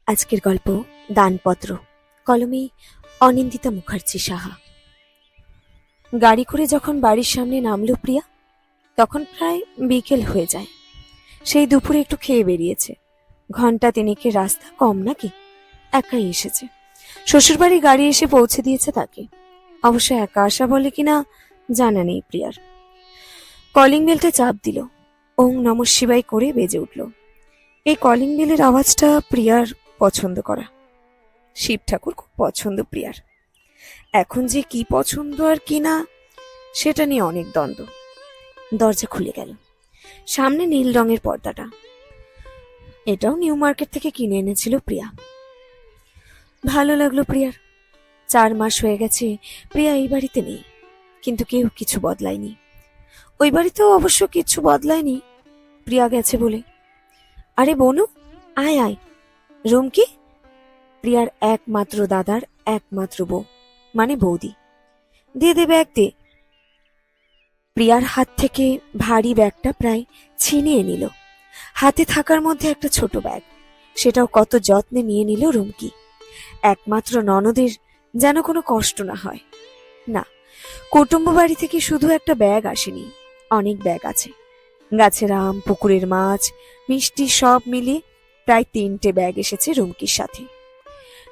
আজকের গল্প দানপত্র, কলমে অনিন্দিতা মুখার্জি সাহা। গাড়ি করে যখন বাড়ির সামনে নামলো প্রিয়া, তখন প্রায় বিকেল হয়ে যায়। সেই দুপুরে একটু খেয়ে বেরিয়েছে। ঘন্টা তিনেকের রাস্তা কম নাকি? একাই এসেছে। শ্বশুরবাড়ি গাড়ি এসে পৌঁছে দিয়েছে তাকে। অবশ্য একা আসা বলে কিনা জানা নেই প্রিয়ার। কলিং বেলটা চাপ দিল। ওং নমঃ শিবায় করে বেজে উঠল। এই কলিং বেলের আওয়াজটা প্রিয়ার পছন্দ করা। শিব ঠাকুর খুব পছন্দ প্রিয়ার। এখন যে কি পছন্দ আর কি না সেটা নিয়ে অনেক দ্বন্দ্ব। দরজা খুলে গেল। সামনে নীল রঙের পর্দাটা। এটাও নিউ মার্কেট থেকে কিনে এনেছিল প্রিয়া। ভালো লাগলো প্রিয়ার। 4 মাস হয়ে গেছে প্রিয়া এই বাড়িতে নেই, কিন্তু কেউ কিছু বদলায়নি। ওই বাড়িতেও অবশ্য কিছু বদলায়নি প্রিয়া গেছে বলে। আরে বনু, আয় আয়। রুমকি প্রিয়ার একমাত্র দাদার একমাত্র বউ, মানে বৌদি। দিয়ে দে ব্যাগ দে। প্রিয়ার হাত থেকে ভারী ব্যাগটা প্রায় ছিনিয়ে নিল। হাতে থাকার মধ্যে একটা ছোট ব্যাগ, সেটাও কত যত্নে নিয়ে নিল রুমকি। একমাত্র ননদের যেন কোনো কষ্ট না হয়। না, কুটুম্ব বাড়ি থেকে শুধু একটা ব্যাগ আসেনি, অনেক ব্যাগ আছে। গাছের আম, পুকুরের মাছ, মিষ্টি সব মিলিয়ে প্রায় 3টে ব্যাগ এসেছে রুমকির সাথে।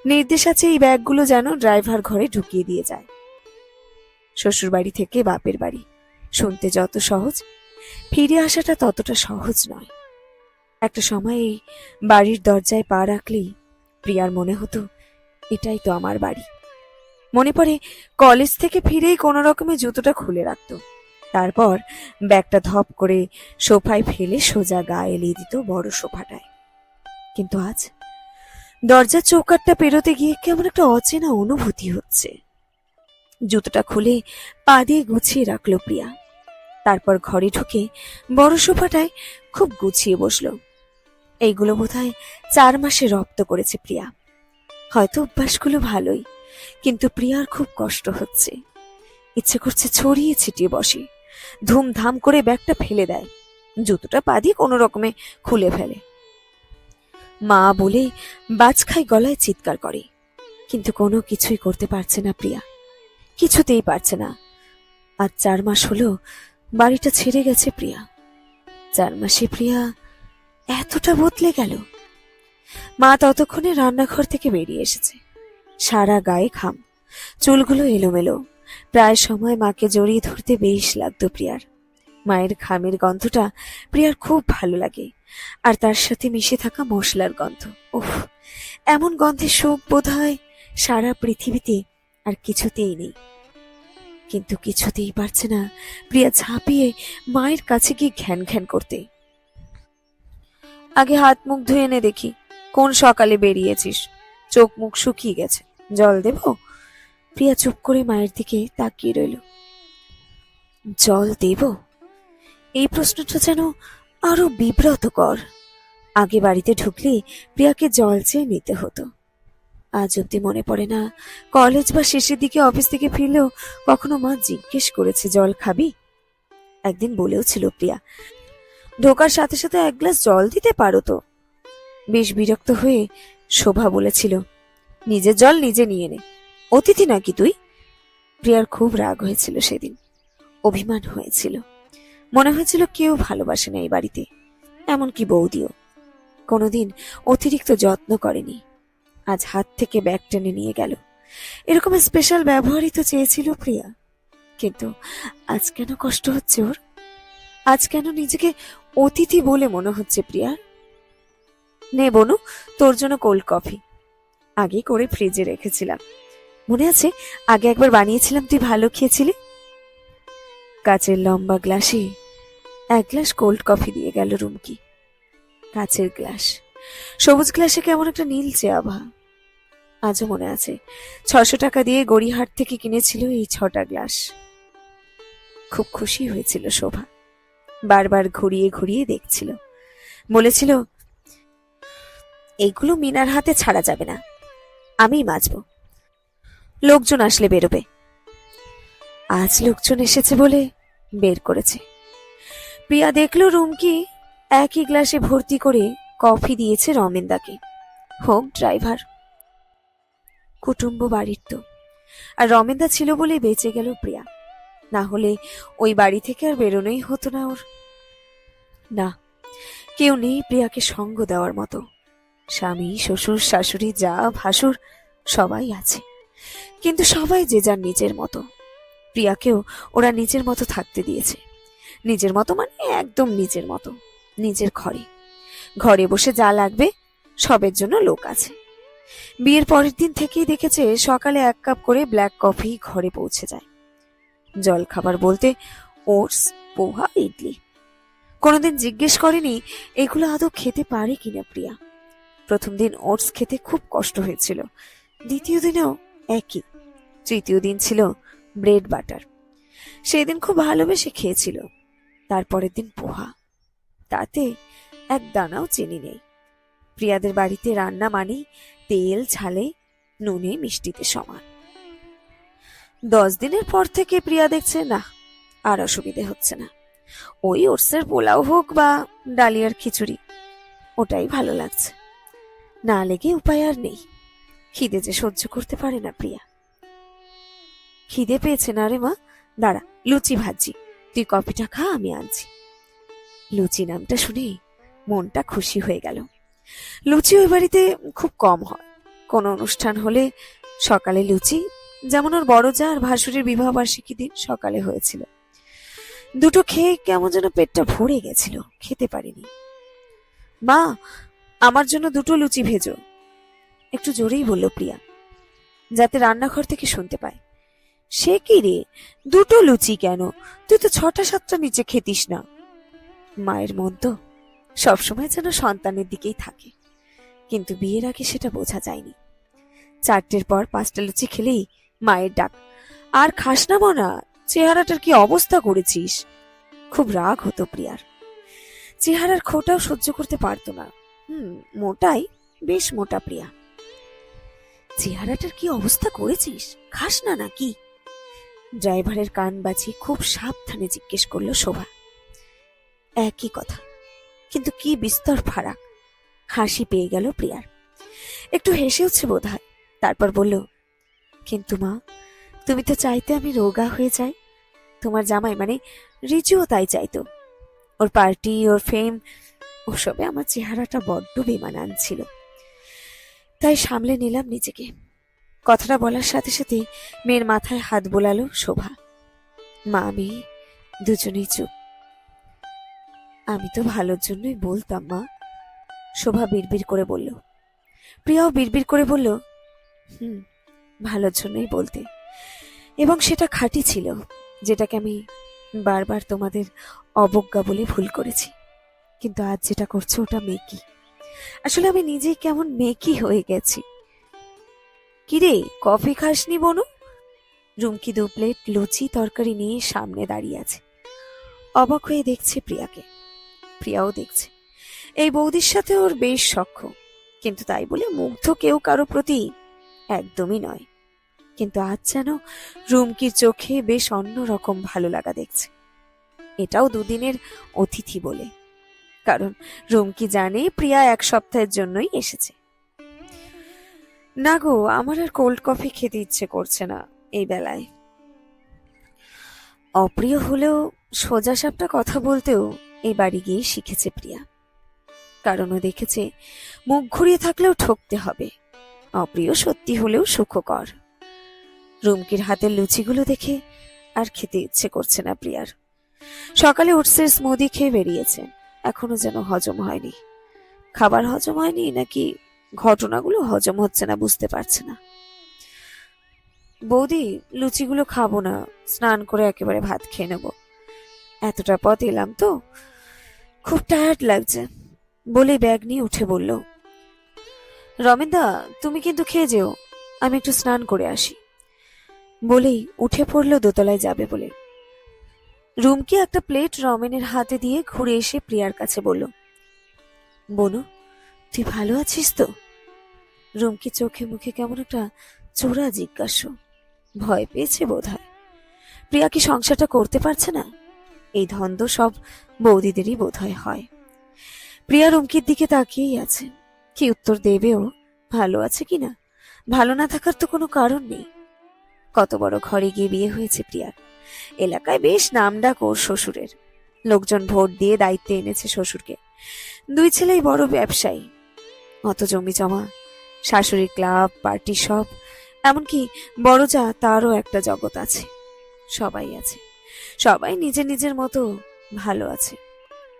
নির্দেশ আছে এই ব্যাগগুলো যেন ড্রাইভার ঘরে ঢুকিয়ে দিয়ে যায়। শ্বশুর বাড়ি থেকে বাপের বাড়ি শুনতে যত সহজ, ফিরে আসাটা ততটা সহজ নয়। একটা সময় এই বাড়ির দরজায় পা রাখলেই প্রিয়ার মনে হতো এটাই তো আমার বাড়ি। মনে পড়ে কলেজ থেকে ফিরেই কোনো রকমে জুতোটা খুলে রাখতো, তারপর ব্যাগটা ধপ করে সোফায় ফেলে সোজা গা এলিয়ে দিত বড় সোফাটায়। কিন্তু আজ দরজার চৌকাঠটা পেরোতে গিয়ে কেমন একটা অচেনা অনুভূতি হচ্ছে। জুতোটা খুলে পা দিয়ে গুছিয়ে রাখলো প্রিয়া। তারপর ঘরে ঢুকে বড় সোফাটায় খুব গুছিয়ে বসলো। এইগুলো বোধহয় 4 মাসে রপ্ত করেছে প্রিয়া। হয়তো অভ্যাসগুলো ভালোই, কিন্তু প্রিয়ার খুব কষ্ট হচ্ছে। ইচ্ছে করছে ছড়িয়ে ছিটিয়ে বসে, ধুমধাম করে ব্যাগটা ফেলে দেয়, জুতোটা পা দিয়ে কোনো রকমে খুলে ফেলে। মা বলে বাজখাই গলায় চিৎকার করে, কিন্তু কোনো কিছুই করতে পারছে না প্রিয়া, কিছুতেই পারছে না। আজ 4 মাস হলো বাড়িটা ছেড়ে গেছে প্রিয়া। 4 মাসে প্রিয়া এতটা বদলে গেল। মা ততক্ষণে রান্নাঘর থেকে বেরিয়ে এসেছে। সারা গায়ে ঘাম, চুলগুলো এলোমেলো। প্রায় সময় মাকে জড়িয়ে ধরতে বেশ লাগতো প্রিয়ার। মায়ের ঘামের গন্ধটা প্রিয়ার খুব ভালো লাগে, আর তার সাথে মিশে থাকা মশলার গন্ধ। উফ, এমন গন্ধের সুখ বোধহয় সারা পৃথিবীতে আর কিছুতেই নেই। কিন্তু কিছুতেই পারছে না প্রিয়া ঝাঁপিয়ে মায়ের কাছে গিয়ে ঘ্যান ঘ্যান করতে। আগে হাত মুখ ধুয়ে এনে দেখি, কোন সকালে বেরিয়েছিস, চোখ মুখ শুকিয়ে গেছে, জল দেব? প্রিয়া চুপ করে মায়ের দিকে তাকিয়ে রইল। জল দেব? এই প্রশ্নটা যেন আরো বিব্রতকর। আগে বাড়িতে ঢুকলে প্রিয়াকে জল চেয়ে নিতে হতো। আজ অব্দি মনে পড়ে না কলেজ বা শেষের দিকে অফিস থেকে ফিরলেও কখনো মা জিজ্ঞেস করেছে জল খাবি। একদিন বলেও ছিল প্রিয়া, ঢোকার সাথে সাথে 1 গ্লাস জল দিতে পারো তো। বেশ বিরক্ত হয়ে শোভা বলেছিল, নিজের জল নিজে নিয়ে নে, অতিথি নাকি তুই? প্রিয়ার খুব রাগ হয়েছিল সেদিন, অভিমান হয়েছিল। মনে হয়েছিল কেউ ভালোবাসে না এই বাড়িতে, এমনকি বৌদিও। কোনোদিন অতিরিক্ত যত্ন করেনি। আজ হাত থেকে ব্যাগ টেনে নিয়ে গেল। এরকম স্পেশাল ব্যবহারই তো চেয়েছিল প্রিয়া। কিন্তু আজ কেন কষ্ট হচ্ছে ওর? আজ কেন নিজেকে অতিথি বলে মনে হচ্ছে প্রিয়ার? নে বনু, তোর জন্য কোল্ড কফি। আগে করে ফ্রিজে রেখেছিলাম, মনে আছে আগে একবার বানিয়েছিলাম, তুই ভালো খেয়েছিলি। কাচের লম্বা গ্লাসে 1 গ্লাস কোল্ড কফি দিয়ে গেল রুমকি। কাচের গ্লাস, সবুজ গ্লাসে কেমন একটা নীলচে আভা। আজও মনে আছে 600 টাকা দিয়ে গড়িয়াহাট থেকে কিনেছিল এই 6টা গ্লাস। খুব খুশি হয়েছিল শোভা, বারবার ঘুরিয়ে ঘুরিয়ে দেখছিল। বলেছিল, এইগুলো মিনার হাতে ছাড়া যাবে না, আমিই মাজবো, লোকজন আসলে বেরোবে। আজ লোকজন এসেছে বলে বের করেছে। প্রিয়া দেখলো রুমকি একই গ্লাসে ভর্তি করে কফি দিয়েছে রমেনদাকে। হোক ড্রাইভার, কুটুম্ব বাড়ির তো। আর রমেনদা ছিল বলে বেঁচে গেল প্রিয়া, না হলে ওই বাড়ি থেকে আর বেরোনোই হতো না ওর। না, কেউ নেই প্রিয়াকে সঙ্গ দেওয়ার মতো। স্বামী, শ্বশুর, শাশুড়ি, যা, ভাসুর সবাই আছে, কিন্তু সবাই যে যার নিজের মতো। প্রিয়াকেও ওরা নিজের মতো থাকতে দিয়েছে। নিজের মতো মানে একদম নিজের মতো। নিজের ঘরে, ঘরে বসে যা লাগবে সবের জন্য লোক আছে। বিয়ের পরের দিন থেকেই দেখেছে সকালে 1 কাপ করে ব্ল্যাক কফি ঘরে পৌঁছে যায়। জল খাবার বলতে ওটস, পোহা, ইডলি। কোনোদিন জিজ্ঞেস করেনি এগুলো আদৌ খেতে পারে কিনা প্রিয়া। প্রথম দিন ওটস খেতে খুব কষ্ট হয়েছিল, দ্বিতীয় দিনেও একই, তৃতীয় দিন ছিল ব্রেড বাটার, সেই দিন খুব ভালোবেসে খেয়েছিল। তারপরের দিন পোহা, তাতে এক দানাও চিনি নেই। প্রিয়াদের বাড়িতে রান্না মানেই তেল, ঝালে, নুনে, মিষ্টিতে সমান। 10 দিনের পর থেকে প্রিয়া দেখছে না, আর অসুবিধে হচ্ছে না। ওই ওটসের পোলাও হোক বা ডালিয়ার খিচুড়ি, ওটাই ভালো লাগছে। না লেগে উপায় আর নেই। খিদে যে সহ্য করতে পারে না প্রিয়া। খিদে পেয়েছে না রে মা, দাঁড়া লুচি ভাজি, তুই কফিটা খা, আমি আনছি। লুচি নামটা শুনে মনটা খুশি হয়ে গেল। লুচি ওই বাড়িতে খুব কম হয়। কোনো অনুষ্ঠান হলে সকালে লুচি, যেমন ওর বড় যা আর ভাসুরের বিবাহ বার্ষিকী দিন সকালে হয়েছিল। দুটো খেয়ে কেমন যেন পেটটা ভরে গেছিল, খেতে পারিনি। মা, আমার জন্য 2টো লুচি ভেজো, একটু জোরেই বলল প্রিয়া, যাতে রান্নাঘর থেকে শুনতে পায়। সে কি রে, 2টো লুচি কেন? তুই তো 6টা-7টা নিচে খেতিস না। মায়ের মন তো সবসময় যেন সন্তানের দিকেই থাকে, কিন্তু বিয়ের আগে সেটা বোঝা যায়নি। 4টের পর 5টা লুচি খেলেই মায়ের ডাক, আর খাস না মনা, চেহারাটার কি অবস্থা করেছিস। খুব রাগ হতো প্রিয়ার। চেহারার খোটাও সহ্য করতে পারতো না। মোটাই, বেশ মোটা প্রিয়া। চেহারাটার কি অবস্থা করেছিস, খাস না নাকি? ড্রাইভারের কান বাজিয়ে খুব সাবধানে জিজ্ঞেস করলো শোভা। একই কথা, কিন্তু কি বিস্তর ফারাক। হাসি পেয়ে গেল প্রিয়ার, একটু হেসেওছে বোধ হয়। তারপর বলল, কিন্তু মা, তুমি তো চাইতে আমি রোগা হয়ে যাই। তোমার জামাই মানে রিজুও তাই চাইতো। ওর পার্টি, ওর ফেম, ওসবে আমার চেহারাটা বড্ড বেমানান ছিল, তাই সামলে নিলাম নিজেকে। কথাটা বলার সাথে সাথে মেয়ের মাথায় হাত বোলালো শোভা। মা মেয়ে দুজনেই চুপ। আমি তো ভালোর জন্যই বলতাম মা, শোভা বিড়বিড় করে বলল। প্রিয়াও বিড়বিড় করে বলল, ভালোর জন্যই বলতে, এবং সেটা খাঁটি ছিল, যেটাকে আমি বারবার তোমাদের অবজ্ঞা বলে ভুল করেছি। কিন্তু আজ যেটা করছে ওটা মেকি। আসলে আমি নিজেই কেমন মেকি হয়ে গেছি। কিরে, কফি খাসনি বনু? রুমকি 2 প্লেট লুচি তরকারি নিয়ে সামনে দাঁড়িয়ে আছে, অবাক হয়ে দেখছে প্রিয়াকে। প্রিয়াও দেখছে। এই বৌদির সাথে ওর বেশ সখ্য, কিন্তু তাই বলে মুগ্ধ কেউ কারো প্রতি একদমই নয়। কিন্তু আজ যেন রুমকির চোখে বেশ অন্যরকম ভালো লাগা দেখছে। এটাও 2 দিনের অতিথি বলে, কারণ রুমকি জানে প্রিয়া 1 সপ্তাহের জন্যই এসেছে। না গো, আমার আর কোল্ড কফি খেতে ইচ্ছে করছে না এই বেলায়। অপ্রিয় হলেও সোজা সাপটা কথা বলতেও এই বাড়ি গিয়ে শিখেছে প্রিয়া। কারণ ও দেখেছে মুখ ঘুরিয়ে থাকলেও ঠকতে হবে, অপ্রিয় সত্যি হলেও সুখকর। রুমকির হাতের লুচিগুলো দেখে আর খেতে ইচ্ছে করছে না প্রিয়ার। সকালে ওটসের স্মুদি খেয়ে বেরিয়েছে, এখনো যেন হজম হয়নি। খাবার হজম হয়নি নাকি ঘটনাগুলো হজম হচ্ছে না বুঝতে পারছে না। বৌদি, লুচিগুলো খাবো না, স্নান করে একেবারে ভাত খেয়ে নেব। এতটা পথ এলাম তো, খুব টায়ার্ড লাগছে বলে ব্যাগ নিয়ে উঠে বলল। রমেনদা, তুমি কিন্তু খেয়ে যেও, আমি একটু স্নান করে আসি। বলেই উঠে পড়লো দোতলায় যাবে বলে। রুমকি একটা প্লেট রমেনের হাতে দিয়ে ঘুরে এসে প্রিয়ার কাছে বলল, বনু, তুই ভালো আছিস তো? রুমকি চোখে মুখে কেমন একটা চোরা জিজ্ঞাসা, ভয় পেয়েছে বোধ হয়। প্রিয়া কি সংসারটা করতে পারছে না? এই ধন্দ সব বৌদিদেরই বোধ হয়। প্রিয়া রুমকির দিকে তাকিয়েই আছে, কি উত্তর দেবেও ভালো আছে কিনা, ভালো না থাকার তো কোনো কারণ নেই। কত বড় ঘরে গিয়ে বিয়ে হয়েছে প্রিয়ার। এলাকায় বেশ নামডাক ওর শ্বশুরের। লোকজন ভোট দিয়ে দায়িত্বে এনেছে শ্বশুরকে। দুই ছেলেই বড় ব্যবসায়ী। অত জমি জমা, শাশুড়ির ক্লাব পার্টি সব, এমনকি বড় যা তারও একটা জগৎ আছে। সবাই আছে, সবাই নিজের নিজের মতো ভালো আছে।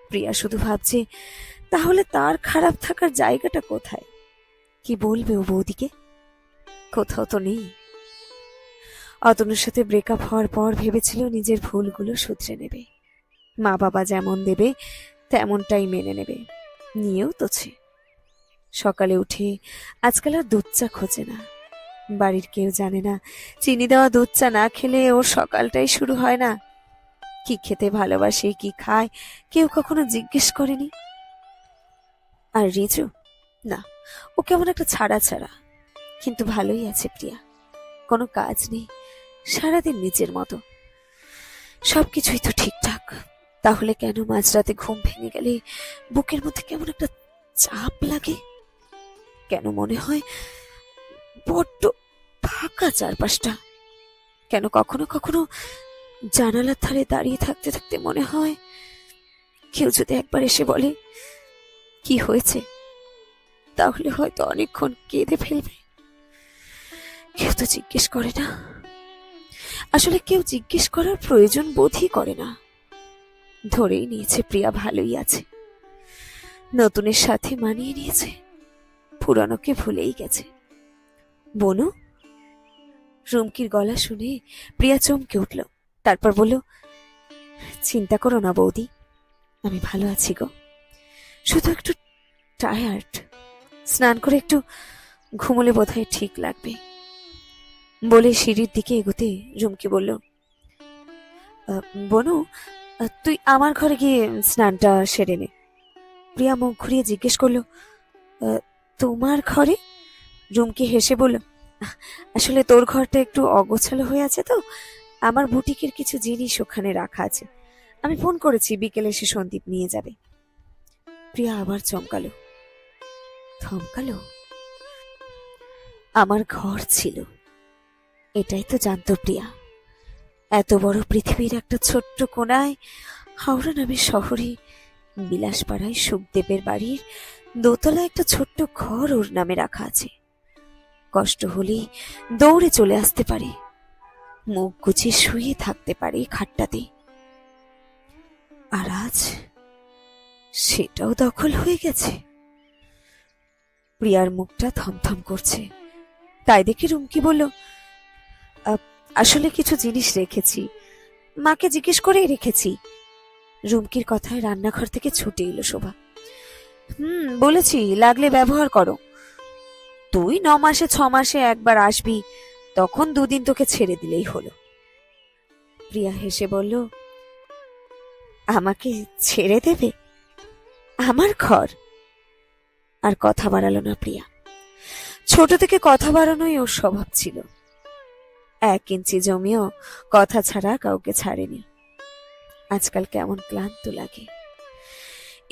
প্রিয়া শুধু ভাবছে, তাহলে তার খারাপ থাকার জায়গাটা কোথায়? কি বলবে ও বৌদিকে? কোথাও তো নেই। অতনুর সাথে ব্রেকআপ হওয়ার পর ভেবেছিল নিজের ভুলগুলো শুধরে নেবে, মা বাবা যেমন দেবে তেমনটাই মেনে নেবে। নিয়েও তোছে। সকালে উঠে আজকাল আর দুধ চা খোঁজে না। বাড়ির কেউ জানে না চিনি দেওয়া দুধ চা না খেলে ওর সকালটাই শুরু হয় না। কি খেতে ভালোবাসে, কি খায়, কেউ কখনো জিজ্ঞেস করেনি। আর রিজু, না, ও কেমন একটা ছাড়া ছাড়া, কিন্তু ভালোই আছে প্রিয়া। কোনো কাজ নেই, সারাদিন নিজের মতো। সবকিছুই তো ঠিকঠাক, তাহলে কেন মাঝরাতে ঘুম ভেঙে গেলে বুকের মধ্যে কেমন একটা চাপ লাগে? কেন মনে হয় বড্ড ফাঁকা চারপাশটা? কেন কখনো কখনো জানালার ধারে দাঁড়িয়ে থাকতে থাকতে মনে হয় কেউ যদি একবার এসে বলে কি হয়েছে, তাহলে হয়তো অনেকক্ষণ কেঁদে ফেলবে। কেউ তো জিজ্ঞেস করে না। আসলে কেউ জিজ্ঞেস করার প্রয়োজন বোধই করে না। ধরেই নিয়েছে প্রিয়া ভালোই আছে, নতুনের সাথে মানিয়ে নিয়েছে, পুরানোকে ভুলেই গেছে। বনু? রুমকির গলা শুনে প্রিয়া চমকে উঠল। তারপর বলল, চিন্তা করো না বৌদি, আমি ভালো আছি গো, শুধু একটু টায়ার্ড। স্নান করে একটু ঘুমোলে বোধহয় ঠিক লাগবে। বলে সিঁড়ির দিকে এগোতে রুমকি বলল, বনু, তুই আমার ঘরে গিয়ে স্নানটা সেরে নে। প্রিয়া মুখ ঘুরিয়ে জিজ্ঞেস করলো, তোমার ঘরে? রুমকি হেসে বলল, আসলে তোর ঘরটা একটু অগোছালো হয়ে আছে তো, আমার বুটিকের কিছু জিনিস ওখানে রাখা আছে। আমি ফোন করেছি, বিকেলে এসে সন্দীপ নিয়ে যাবে। প্রিয়া আবার চমকালো, থমকালো। আমার ঘর ছিল, এটাই তো জানতো প্রিয়া। এত বড় পৃথিবীর একটা ছোট্ট কোণায়, হাওড়া নামের শহরে, বিলাসপাড়ায় সুখদেবের বাড়ির দোতলা একটা ছোট্ট ঘর ওর নামে রাখা আছে। কষ্ট হলেই দৌড়ে চলে আসতে পারে, মুখ গুছিয়ে শুয়ে থাকতে পারে খাটটাতে। আর আজ সেটাও দখল হয়ে গেছে। প্রিয়ার মুখটা থমথম করছে। তাই দেখে রুমকি বলল, আসলে কিছু জিনিস রেখেছি, মাকে জিজ্ঞেস করেই রেখেছি। রুমকির কথায় রান্নাঘর থেকে ছুটে এলো শোভা। বলেছি লাগলে ব্যবহার করো। তুই 9 মাসে 6 মাসে একবার আসবি, তখন 2 দিন তোকে ছেড়ে দিলেই হলো। প্রিয়া হেসে বলল, আমাকে ছেড়ে দেবে? আমার ঘর? আর কথা বাড়ালো না প্রিয়া। ছোট থেকে কথা বাড়ানোই ওর স্বভাব ছিল। 1 ইঞ্চি জমিও কথা ছাড়া কাউকে ছাড়েনি। আজকাল কেমন ক্লান্ত লাগে,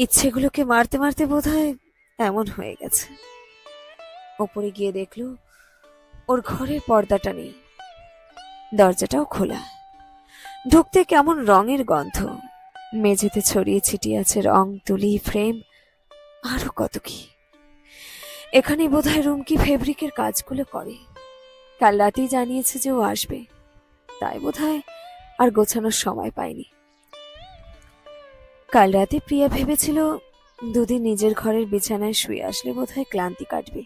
ইচ্ছেগুলোকে মারতে মারতে বোধহয় এমন হয়ে গেছে। ওপরে গিয়ে দেখলো ওর ঘরের পর্দাটা নেই, দরজাটাও খোলা। ঢুকতে কেমন রঙের গন্ধ, মেঝেতে ছড়িয়ে ছিটিয়ে আছে রং তুলি, ফ্রেম, আরো কত কি। এখানে বোধহয় রুমকি ফেব্রিকের কাজগুলো করে। কাল রাতেই জানিয়েছে যে ও আসবে, তাই বোধহয় আর গোছানোর সময় পায়নি। কাল রাতে প্রিয়া ভেবেছিল 2 দিন নিজের ঘরের বিছানায় শুয়ে আসলে বোধহয় ক্লান্তি কাটবে।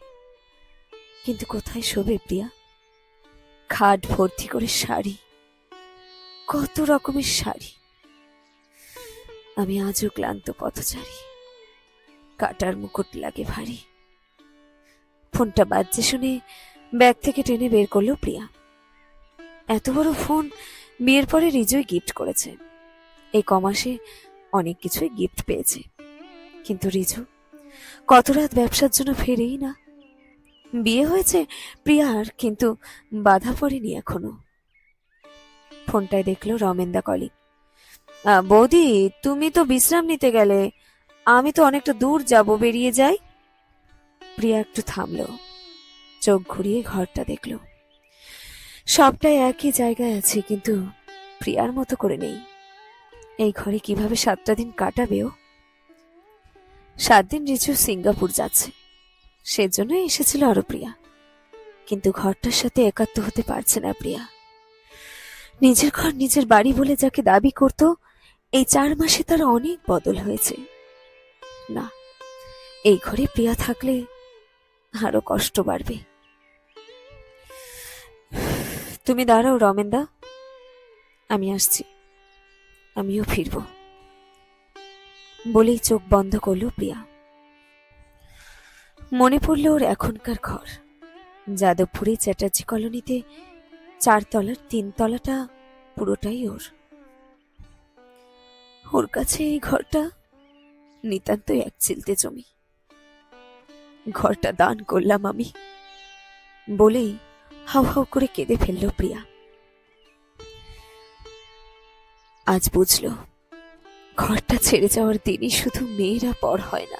কিন্তু কোথায় শোবে প্রিয়া? খাট ভর্তি করে শাড়ি, কত রকমের শাড়ি। আমি আজও ক্লান্ত পথচারী, কাটার মুকুট লাগে ভারী। ফোনটা বাজছে শুনে ব্যাগ থেকে টেনে বের করলো প্রিয়া। এত বড় ফোন বিয়ের পরে রিজুই গিফট করেছে। এই কমাসে অনেক কিছুই গিফট পেয়েছে, কিন্তু রিজু কত রাত ব্যবসার জন্য ফেরেই না। বিয়ে হয়েছে প্রিয়ার, কিন্তু বাধা পড়েনি এখনো। ফোনটায় দেখলো রমেনদা কলিং। বৌদি, তুমি তো বিশ্রাম নিতে গেলে, আমি তো অনেকটা দূর যাব, বেরিয়ে যাই। প্রিয়া একটু থামলো, চোখ ঘুরিয়ে ঘরটা দেখল। সবটাই একই জায়গায় আছে, কিন্তু প্রিয়ার মতো করে নেই। এই ঘরে কিভাবে 7টা দিন কাটাবে ও? 7 দিন রিচু সিঙ্গাপুর যাচ্ছে, সেজন্য এসেছিল আরো প্রিয়া। কিন্তু ঘরটার সাথে একাত্ম হতে পারছে না প্রিয়া। নিজের ঘর নিজের বাড়ি বলে যাকে দাবি করত, এই 4 মাসে তার অনেক বদল হয়েছে। না, এই ঘরে প্রিয়া থাকলে আরো কষ্ট বাড়বে। তুমি দাঁড়াও রমেনদা, আমি আসছি, আমিও ফিরব বলেই চোখ বন্ধ করলো প্রিয়া। মনে পড়ল ওর এখনকার ঘর যাদবপুরে চ্যাটার্জি কলোনিতে, 4 তলার 3 তলাটা পুরোটাই ওর। ওর কাছে এই ঘরটা নিতান্তই এক চিলতে জমি। ঘরটা দান করলাম আমি বলেই হাউ হাউ করে কেঁদে ফেলল প্রিয়া। আজ বুঝল, ঘরটা ছেড়ে যাওয়ার দিনই শুধু মেয়েরা পর হয় না,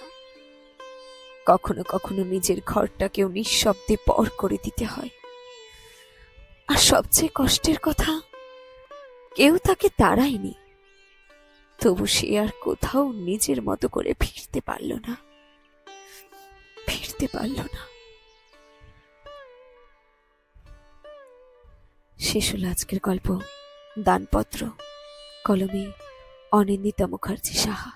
কখনো কখনো নিজের ঘরটাকেও নিঃশব্দে পর করে দিতে হয়। আর সবচেয়ে কষ্টের কথা, কেউ তাকে তাড়ায়নি, তবু সে আর কোথাও নিজের মতো করে ফিরতে পারল না। শেষ হলো আজকের গল্প। দানপত্র, কলমে অনিন্দিতা মুখার্জি সাহা।